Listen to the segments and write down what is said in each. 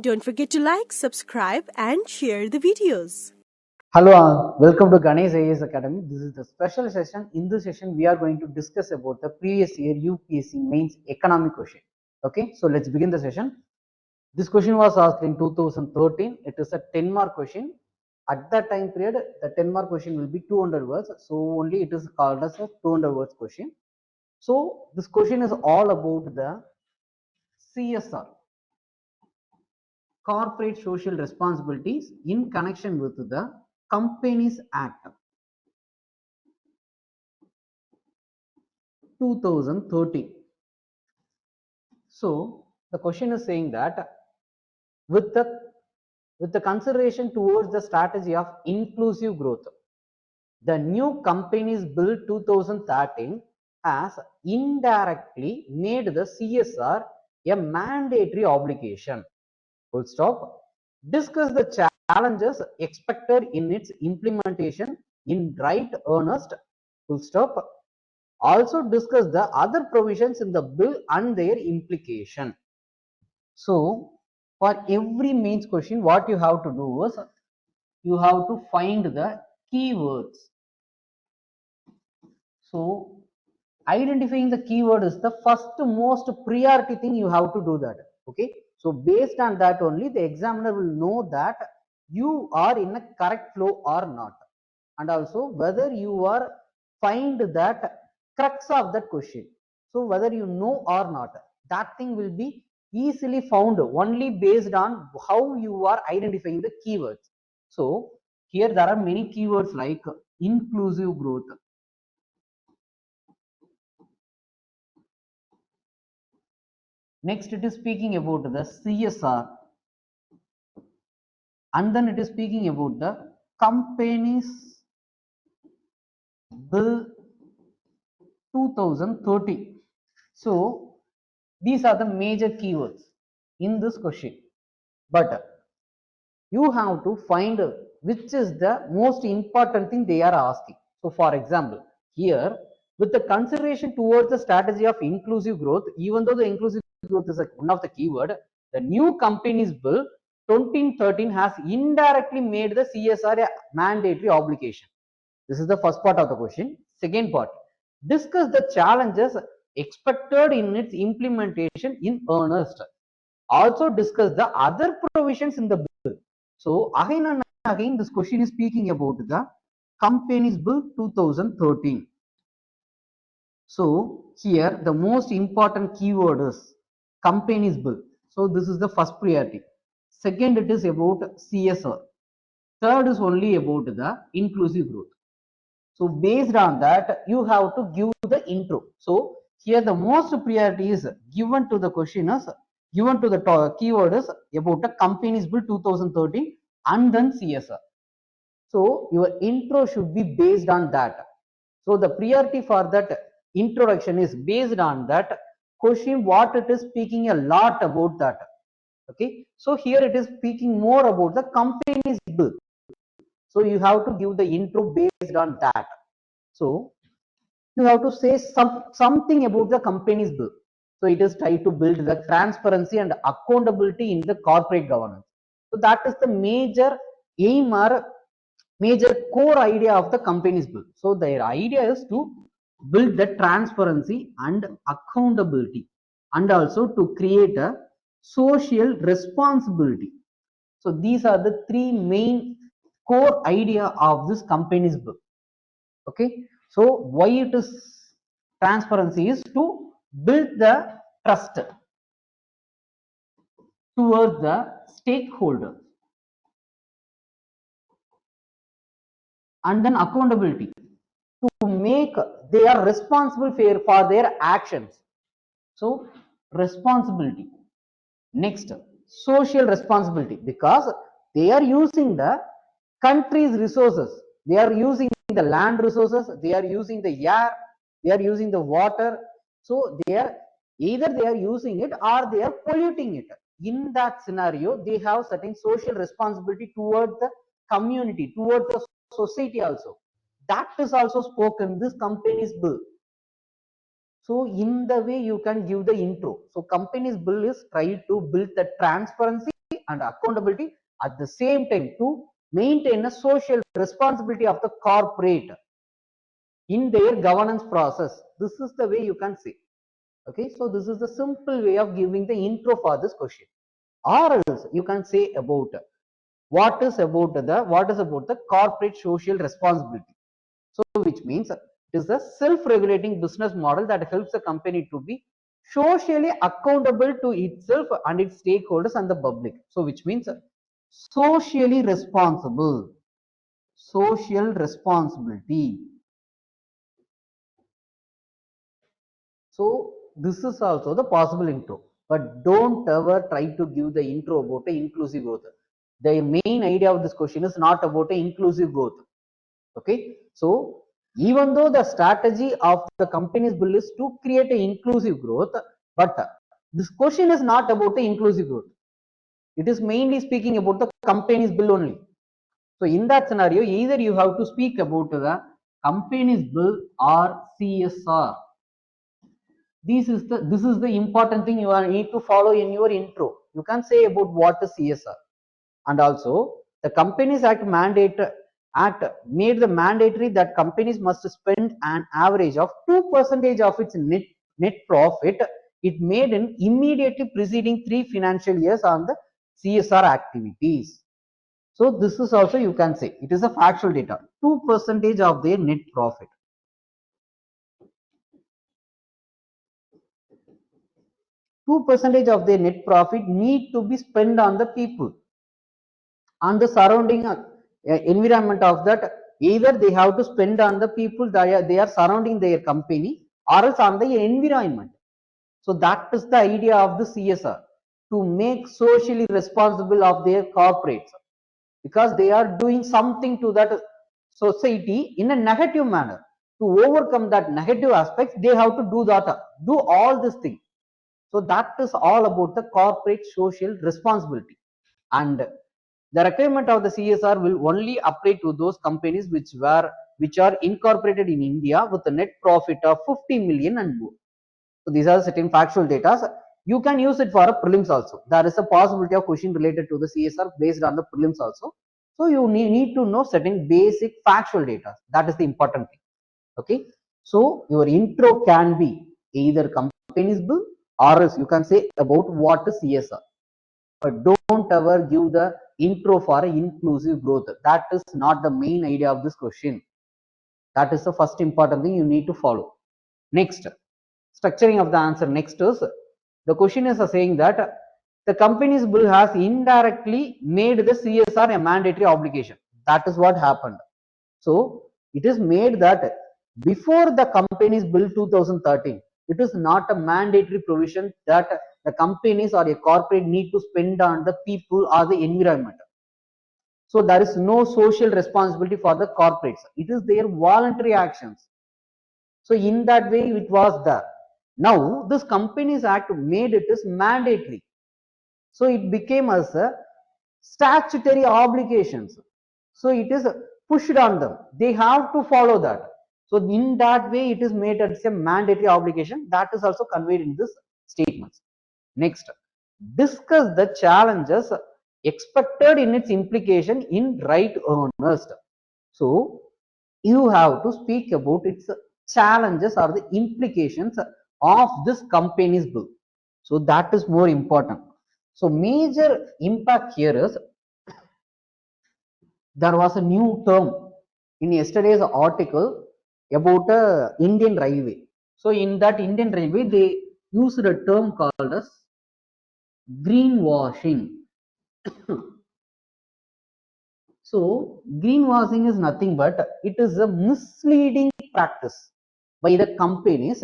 Don't forget to like, subscribe and share the videos. Hello, welcome to Ganesh IAS Academy. This is the special session. In this session, we are going to discuss about the previous year UPSC Mains economic question. Okay, so let's begin the session. This question was asked in 2013. It is a 10-mark question. At that time period, the 10-mark question will be 200 words. So only it is called as a 200 words question. So this question is all about the CSR, corporate social responsibilities, in connection with the Companies Act 2013. So the question is saying that with the consideration towards the strategy of inclusive growth, the new Companies Bill 2013 has indirectly made the CSR a mandatory obligation. Full stop. Discuss the challenges expected in its implementation in right earnest. Full stop. Also discuss the other provisions in the bill and their implication. So for every mains question, what you have to do is you have to find the keywords. So identifying the keyword is the first most priority thing you have to do that. Okay, so based on that only the examiner will know that you are in a correct flow or not, and also whether you are find that crux of that question. So whether you know or not, that thing will be easily found only based on how you are identifying the keywords. So here there are many keywords like inclusive growth, next it is speaking about the CSR, and then it is speaking about the Companies Bill 2030. So these are the major keywords in this question, but you have to find which is the most important thing they are asking. So for example, here with the consideration towards the strategy of inclusive growth, even though the inclusive growth is one of the keyword, the new Companies Bill 2013 has indirectly made the CSR a mandatory obligation. This is the first part of the question. Second part, discuss the challenges expected in its implementation in earnest. Also discuss the other provisions in the bill. So again and again, this question is speaking about the Companies Bill 2013. So here the most important keyword is Companies Bill. So this is the first priority. Second, it is about CSR. Third is only about the inclusive growth. So based on that, you have to give the intro. So here the most priority is given to the question is given to the keyword is about the Companies Bill 2013 and then CSR. So your intro should be based on that. So the priority for that introduction is based on that question, what it is speaking a lot about that. Okay, so here it is speaking more about the Companies Bill. So you have to give the intro based on that. So you have to say something about the Companies Bill. So it is trying to build the transparency and accountability in the corporate governance. So that is the major aim or major core idea of the Companies Bill. So their idea is to build the transparency and accountability, and also to create a social responsibility. So these are the three main core idea of this Companies Bill. Okay, so why it is transparency is to build the trust towards the stakeholders, and then accountability to make they are responsible for their actions. So responsibility. Next, social responsibility, because they are using the country's resources, they are using the land resources, they are using the air, they are using the water. So they are either they are using it or they are polluting it. In that scenario, they have certain social responsibility towards the community, towards the society also. That is also spoken in this Companies Bill. So in the way you can give the intro. So Companies Bill is try to build the transparency and accountability, at the same time to maintain a social responsibility of the corporate in their governance process. This is the way you can say. Okay, so this is the simple way of giving the intro for this question. Or else you can say about what is about the corporate social responsibility. So which means it is a self-regulating business model that helps the company to be socially accountable to itself and its stakeholders and the public. So which means socially responsible, social responsibility. So this is also the possible intro, but don't ever try to give the intro about the inclusive growth. The main idea of this question is not about the inclusive growth. Okay, so even though the strategy of the company's bill is to create an inclusive growth, but this question is not about the inclusive growth. It is mainly speaking about the company's bill only. So in that scenario, either you have to speak about the company's bill or CSR. This is the important thing you need to follow in your intro. You can say about what is CSR, and also the Companies Act made the mandatory that companies must spend an average of 2% of its net profit. It made in immediately preceding 3 financial years on the CSR activities. So this is also, you can say, it is a factual data, 2% of their net profit. 2% of their net profit need to be spent on the people, on the surrounding environment of that. Either they have to spend on the people that they are surrounding their company, or else on the environment. So that is the idea of the CSR, to make socially responsible of their corporates, because they are doing something to that society in a negative manner. To overcome that negative aspect, they have to do all this thing. So that is all about the corporate social responsibility. And the requirement of the CSR will only apply to those companies which are incorporated in India with a net profit of 50 million and more. So these are certain factual data. You can use it for a prelims also. There is a possibility of question related to the CSR based on the prelims also. So you need to know certain basic factual data. That is the important thing. Okay. So your intro can be either company's bill, or else you can say about what is CSR. But don't ever give the intro for inclusive growth. That is not the main idea of this question. That is the first important thing you need to follow. Next, structuring of the answer. Next is, the question is saying that the company's bill has indirectly made the CSR a mandatory obligation. That is what happened. So it is made that before the company's bill 2013, it is not a mandatory provision that the companies or a corporate need to spend on the people or the environment. So there is no social responsibility for the corporates. It is their voluntary actions. So in that way it was there. Now this Companies Act made it as mandatory. So it became as a statutory obligations. So it is pushed on them. They have to follow that. So in that way it is made as a mandatory obligation. That is also conveyed in this statements. Next, discuss the challenges expected in its implication in right earnest. So you have to speak about its challenges or the implications of this company's bill. So that is more important. So major impact here is, there was a new term in yesterday's article about Indian Railway. So in that Indian Railway, they used a term called as greenwashing. So greenwashing is nothing but it is a misleading practice by the companies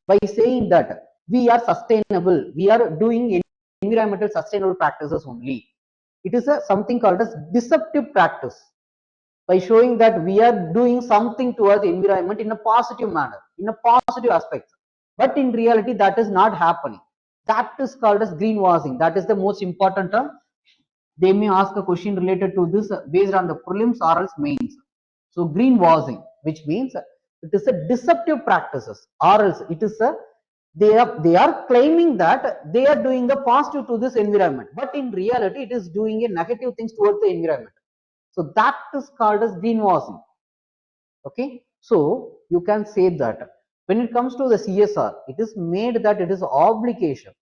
by saying that we are sustainable, we are doing environmental sustainable practices only. It is something called as deceptive practice, by showing that we are doing something towards the environment in a positive manner, in a positive aspect. But in reality, that is not happening. That is called as greenwashing. That is the most important term. They may ask a question related to this based on the prelims or else mains. So greenwashing, which means it is a deceptive practices, or else it is a they are claiming that they are doing the positive to this environment, but in reality it is doing a negative things towards the environment. So that is called as greenwashing. Okay, so you can say that when it comes to the CSR, it is made that it is obligation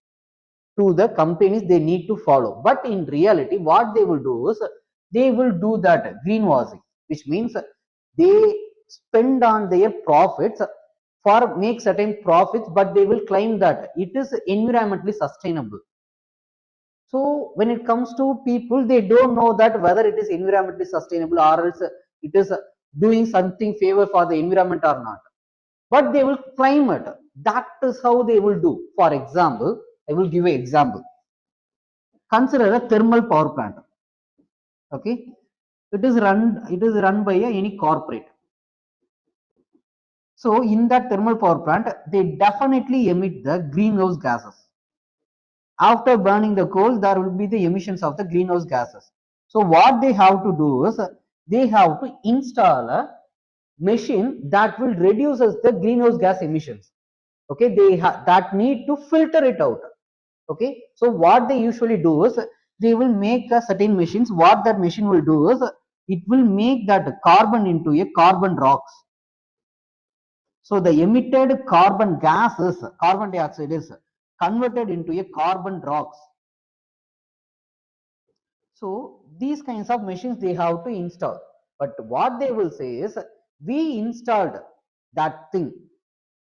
to the companies they need to follow, but in reality what they will do is they will do that greenwashing, which means they spend on their profits for make certain profits, but they will claim that it is environmentally sustainable. So when it comes to people, they don't know that whether it is environmentally sustainable or else it is doing something favor for the environment or not, but they will claim it. That is how they will do. For example, I will give an example. Consider a thermal power plant. Okay, it is run by any corporate. So in that thermal power plant, they definitely emit the greenhouse gases. After burning the coal, there will be the emissions of the greenhouse gases. So what they have to do is they have to install a machine that will reduce the greenhouse gas emissions. Okay, that need to filter it out. Okay, so what they usually do is they will make a certain machines. What that machine will do is it will make that carbon into a carbon rocks. So the emitted carbon gases, carbon dioxide is converted into a carbon rocks. So these kinds of machines they have to install. But what they will say is we installed that thing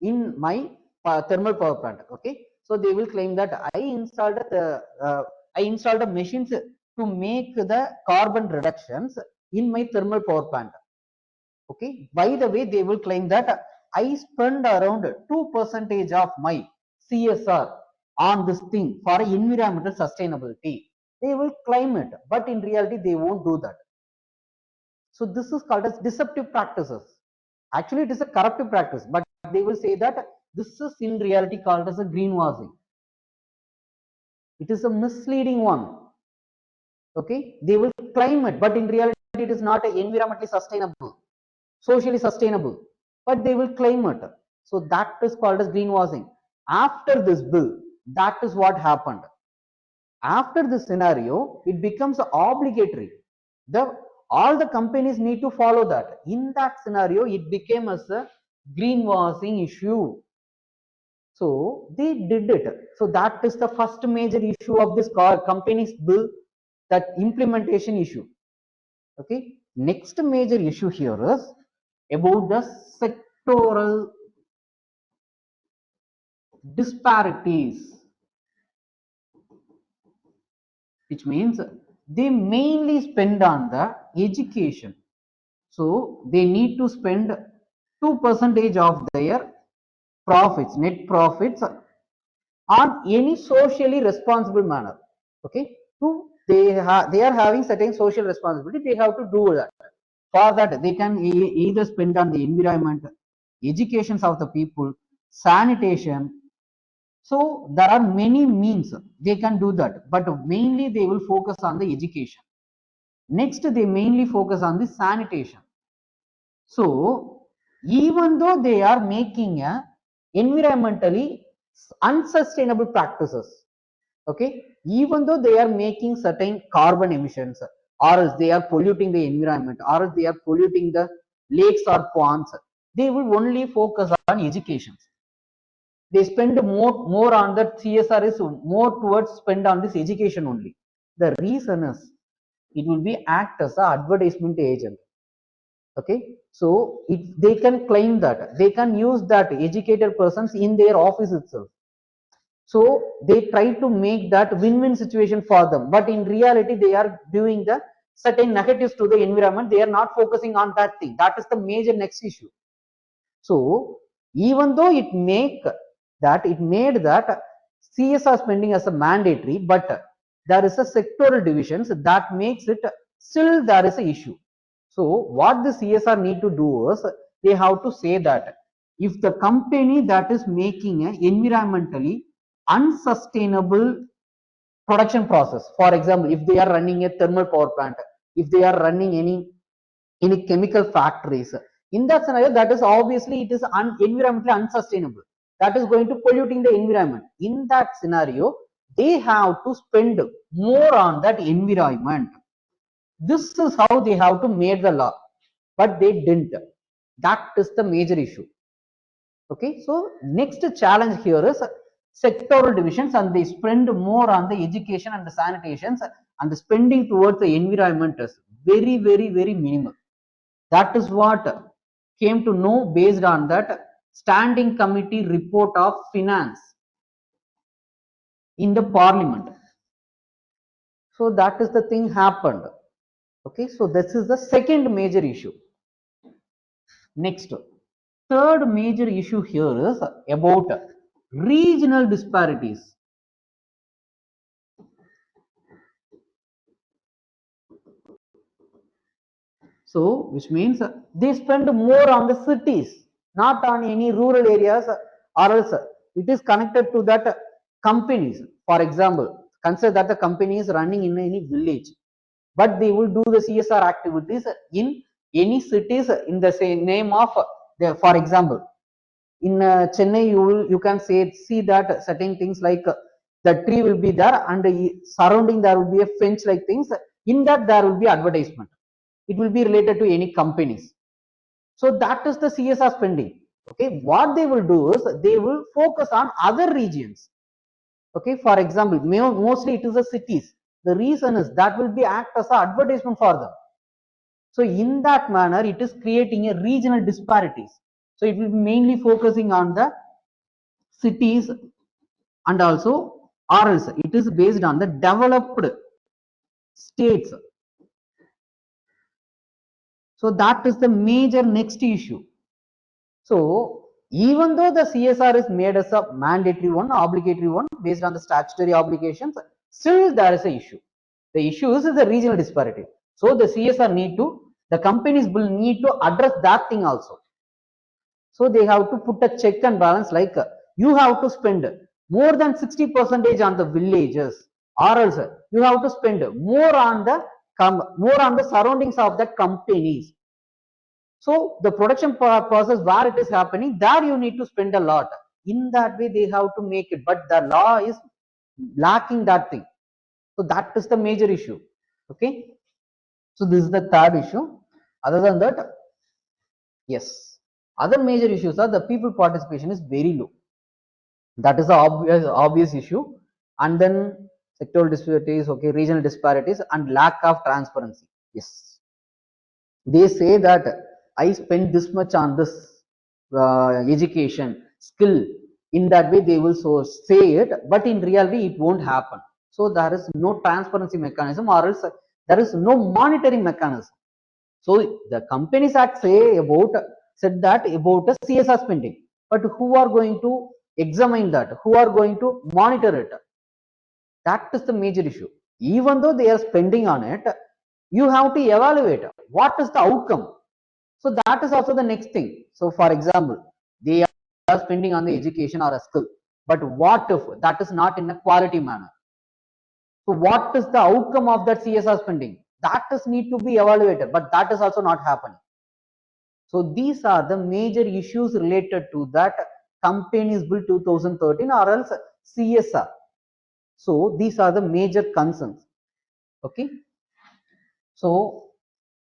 in my thermal power plant. Okay, so they will claim that I installed the machines to make the carbon reductions in my thermal power plant. Okay, by the way, they will claim that I spend around 2% of my CSR on this thing for environmental sustainability. They will claim it, but in reality they won't do that. So this is called as deceptive practices. Actually it is a corruptive practice, but they will say that this is in reality called as a greenwashing. It is a misleading one. Okay, they will claim it, but in reality it is not environmentally sustainable, socially sustainable, but they will claim it. So that is called as greenwashing. After this bill, that is what happened. After this scenario, it becomes obligatory. All the companies need to follow that. In that scenario, it became as a greenwashing issue. So they did it. So that is the first major issue of this companies bill, that implementation issue. Okay. Next major issue here is about the sectoral disparities, which means they mainly spend on the education. So they need to spend 2% of their profits, net profits, on any socially responsible manner. Okay, they are having certain social responsibility. They have to do that. For that, they can either spend on the environment, educations of the people, sanitation. So there are many means they can do that, but mainly they will focus on the education. Next, they mainly focus on the sanitation. So even though they are making a environmentally unsustainable practices, okay, even though they are making certain carbon emissions, or else they are polluting the environment, or else they are polluting the lakes or ponds, they will only focus on education. They spend more on the CSR is more towards spend on this education only. The reason is it will be act as an advertisement agent. Okay, so they can claim that they can use that educated persons in their office itself. So they try to make that win-win situation for them, but in reality they are doing the certain negatives to the environment. They are not focusing on that thing. That is the major next issue. So even though it made that CSR spending as a mandatory, but there is a sectoral divisions that makes it still there is a issue. So what the CSR need to do is they have to say that if the company that is making an environmentally unsustainable production process, for example, if they are running a thermal power plant, if they are running any chemical factories, in that scenario, that is obviously it is environmentally unsustainable. that is going to polluting the environment. In that scenario, they have to spend more on that environment. This is how they have to make the law, but they didn't. That is the major issue. Okay, so next challenge here is sectoral divisions, and they spend more on the education and the sanitations, and the spending towards the environment is very, very, very minimal. That is what came to know based on that standing committee report of finance in the parliament. So that is the thing happened. Okay, so this is the second major issue. Next, third major issue here is about regional disparities. So, which means they spend more on the cities, not on any rural areas, or else it is connected to that companies. For example, consider that the company is running in any village, but they will do the CSR activities in any cities in the same name of the. For example, in Chennai, you can see that certain things like the tree will be there, and surrounding there will be a fence like things. In that there will be advertisement. It will be related to any companies. So that is the CSR spending. Okay, what they will do is they will focus on other regions. Okay, for example, mostly it is the cities. The reason is that will be act as an advertisement for them. So in that manner, it is creating a regional disparities. So it will be mainly focusing on the cities, and also or else it is based on the developed states. So that is the major next issue. So even though the CSR is made as a mandatory one, obligatory one based on the statutory obligations, still there is a issue. The issue is the regional disparity. So the CSR the companies will need to address that thing also. So they have to put a check and balance, like you have to spend more than 60% on the villages, or else you have to spend more on the surroundings of the companies. So the production process where it is happening, there you need to spend a lot. In that way they have to make it, but the law is lacking that thing. So that is the major issue. Okay, so this is the third issue. Other than that, yes, other major issues are the people participation is very low. That is the obvious issue. And then sectoral disparities, okay, regional disparities, and lack of transparency. Yes, they say that I spend this much on this education skill. In that way they will so say it, but in reality it won't happen. So there is no transparency mechanism, or else there is no monitoring mechanism. So the Companies Act said that about the CSR spending, but who are going to examine that? Who are going to monitor it? That is the major issue. Even though they are spending on it, you have to evaluate what is the outcome. So that is also the next thing. So for example, they are spending on the education or a skill, but what if that is not in a quality manner? So what is the outcome of that CSR spending? That is need to be evaluated, but that is also not happening. So these are the major issues related to that Companies Bill 2013, or else CSR. So these are the major concerns. Okay, so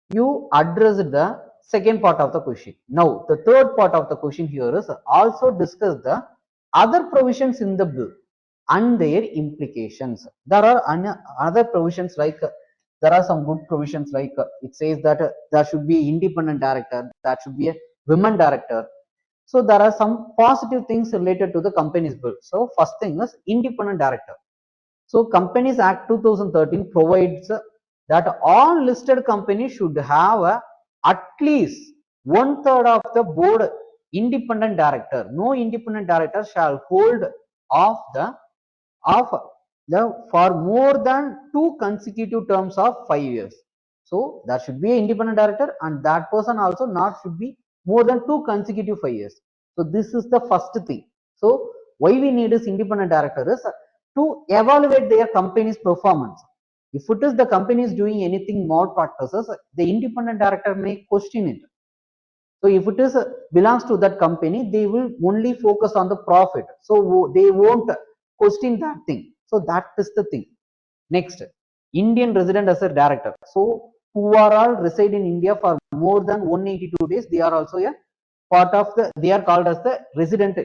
you addressed the second part of the question. Now the third part of the question here is also discuss the other provisions in the bill and their implications. There are other provisions, like there are some good provisions, like it says that there should be independent director, there should be a women director. So there are some positive things related to the Companies Bill. So first thing is independent director. So Companies Act 2013 provides that all listed companies should have at least 1/3 of the board independent director. No independent director shall hold of for more than 2 consecutive terms of 5 years. So there should be an independent director, and that person also not should be more than 2 consecutive 5 years. So this is the first thing. So why we need is independent director is to evaluate their company's performance. If it is the company is doing anything malpractices, the independent director may question it. So if it is belongs to that company, they will only focus on the profit. So they won't question that thing. So that is the thing. Next, Indian resident as a director. So who are all reside in India for more than 182 days, they are also a part of the, they are called as the resident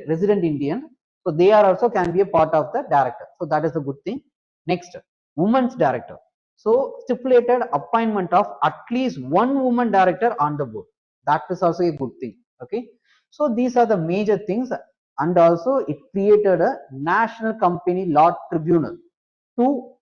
Indian. So they are also can be a part of the director. So that is a good thing. Next, women's director. So stipulated appointment of at least one woman director on the board. That is also a good thing. Okay. So these are the major things, and also it created a national company law tribunal to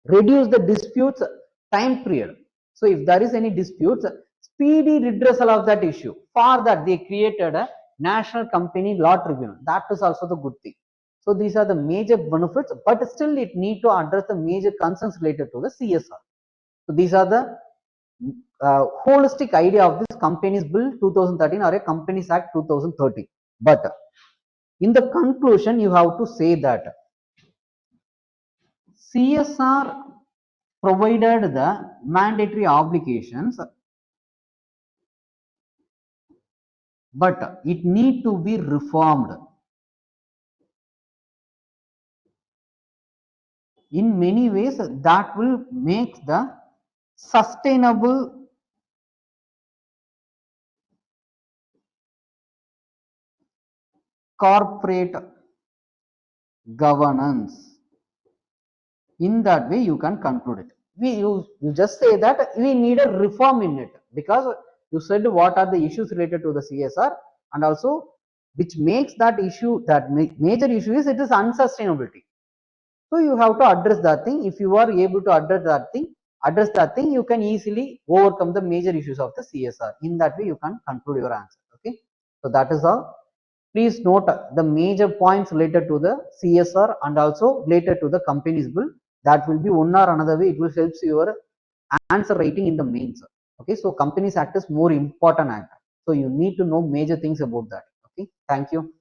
reduce the disputes time period. So if there is any disputes, speedy redressal of that issue. For that, they created a national company law tribunal. That is also the good thing. So these are the major benefits, but still it need to address the major concerns related to the CSR. So these are the holistic idea of this Companies Bill 2013 or a Companies Act 2013. But in the conclusion, you have to say that CSR provided the mandatory obligations, but it need to be reformed. In many ways, that will make the sustainable corporate governance. In that way, you can conclude it. You just say that we need a reform in it, because you said what are the issues related to the CSR, and also which makes that issue, that major issue is it is unsustainability. So you have to address that thing. If you are able to address that thing, you can easily overcome the major issues of the CSR. In that way, you can conclude your answer. Okay. So that is all. Please note the major points related to the CSR and also related to the Companies Bill. That will be one or another way. It will help your answer writing in the mains. Okay. So Companies Act is more important act. So you need to know major things about that. Okay. Thank you.